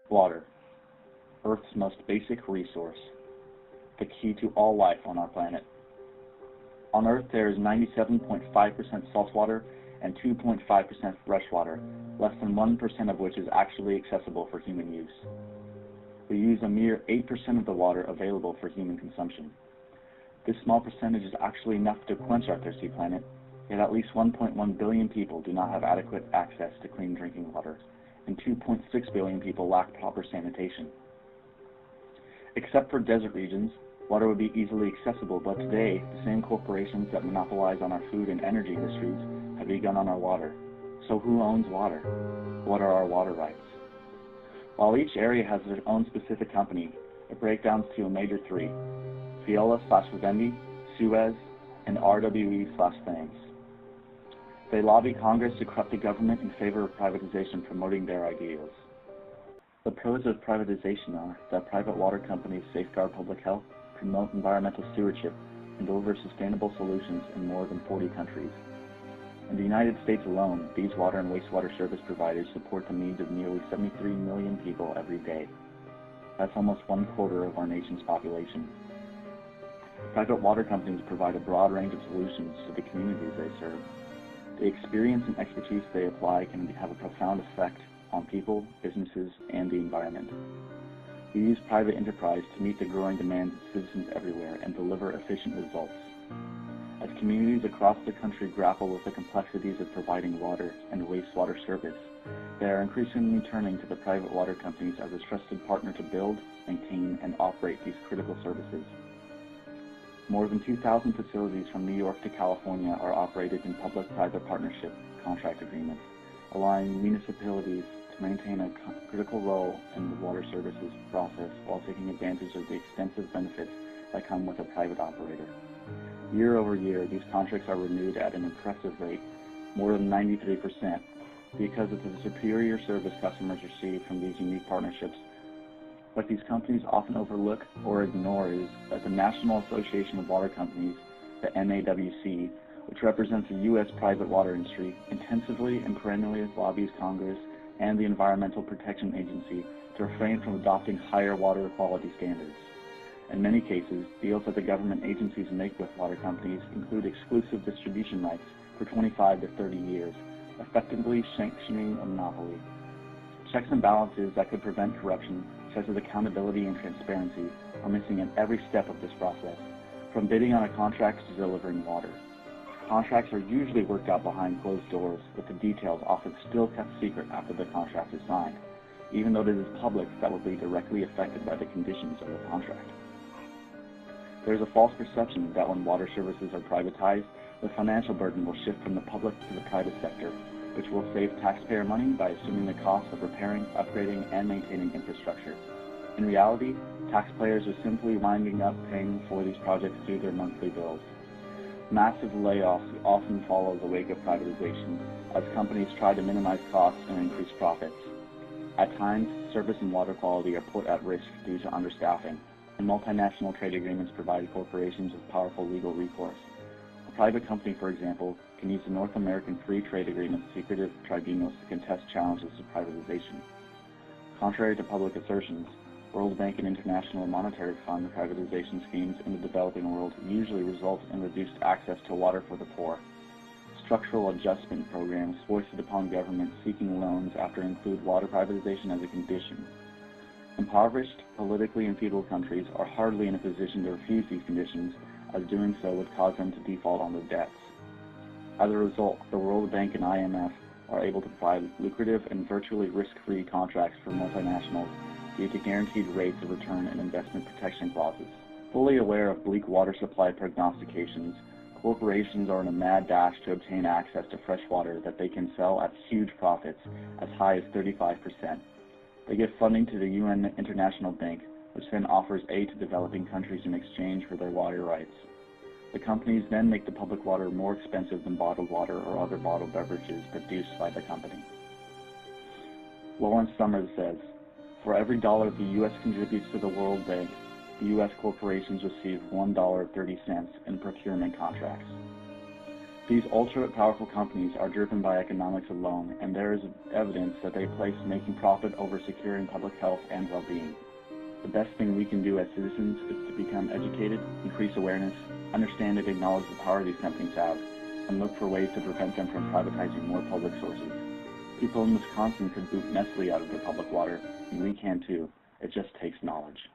Water, Earth's most basic resource, the key to all life on our planet. On Earth, there is 97.5% saltwater and 2.5% freshwater, less than 1% of which is actually accessible for human use. We use a mere 8% of the water available for human consumption. This small percentage is actually enough to quench our thirsty planet, yet at least 1.1 billion people do not have adequate access to clean drinking water, and 2.6 billion people lack proper sanitation. Except for desert regions, water would be easily accessible, but today, the same corporations that monopolize on our food and energy industries have begun on our water. So who owns water? What are our water rights? While each area has their own specific company, it breaks down to a major three: Veolia/Vivendi, Suez, and RWE/Thames. They lobby Congress to corrupt the government in favor of privatization, promoting their ideals. The pros of privatization are that private water companies safeguard public health, promote environmental stewardship, and deliver sustainable solutions in more than 40 countries. In the United States alone, these water and wastewater service providers support the needs of nearly 73 million people every day. That's almost 1/4 of our nation's population. Private water companies provide a broad range of solutions to the communities they serve. The experience and expertise they apply can have a profound effect on people, businesses, and the environment. We use private enterprise to meet the growing demands of citizens everywhere and deliver efficient results. As communities across the country grapple with the complexities of providing water and wastewater service, they are increasingly turning to the private water companies as a trusted partner to build, maintain, and operate these critical services. More than 2,000 facilities from New York to California are operated in public-private partnership contract agreements, allowing municipalities to maintain a critical role in the water services process while taking advantage of the extensive benefits that come with a private operator. Year over year, these contracts are renewed at an impressive rate, more than 93%, because of the superior service customers receive from these unique partnerships. What these companies often overlook or ignore is that the National Association of Water Companies, the NAWC, which represents the U.S. private water industry, intensively and perennially lobbies Congress and the Environmental Protection Agency to refrain from adopting higher water quality standards. In many cases, deals that the government agencies make with water companies include exclusive distribution rights for 25 to 30 years, effectively sanctioning a monopoly. Checks and balances that could prevent corruption, such as accountability and transparency, are missing at every step of this process, from bidding on a contract to delivering water. Contracts are usually worked out behind closed doors, with the details often still kept secret after the contract is signed, even though it is public that will be directly affected by the conditions of the contract. There is a false perception that when water services are privatized, the financial burden will shift from the public to the private sector, which will save taxpayer money by assuming the cost of repairing, upgrading, and maintaining infrastructure. In reality, taxpayers are simply winding up paying for these projects through their monthly bills. Massive layoffs often follow the wake of privatization, as companies try to minimize costs and increase profits. At times, service and water quality are put at risk due to understaffing, and multinational trade agreements provide corporations with powerful legal recourse. A private company, for example, can use the North American Free Trade Agreement's secretive tribunals to contest challenges to privatization. Contrary to public assertions, World Bank and International Monetary Fund privatization schemes in the developing world usually result in reduced access to water for the poor. Structural adjustment programs foisted upon governments seeking loans after include water privatization as a condition. Impoverished, politically enfeebled countries are hardly in a position to refuse these conditions, as doing so would cause them to default on their debts. As a result, the World Bank and IMF are able to provide lucrative and virtually risk-free contracts for multinationals due to guaranteed rates of return and investment protection clauses. Fully aware of bleak water supply prognostications, corporations are in a mad dash to obtain access to fresh water that they can sell at huge profits, as high as 35%. They give funding to the UN International Bank, which then offers aid to developing countries in exchange for their water rights. The companies then make the public water more expensive than bottled water or other bottled beverages produced by the company. Lawrence Summers says, "For every dollar the U.S. contributes to the World Bank, the U.S. corporations receive $1.30 in procurement contracts." These ultra-powerful companies are driven by economics alone, and there is evidence that they place making profit over securing public health and well-being. The best thing we can do as citizens is to become educated, increase awareness, understand and acknowledge the power these companies have, and look for ways to prevent them from privatizing more public sources. People in Wisconsin could boot Nestle out of their public water, and we can too. It just takes knowledge.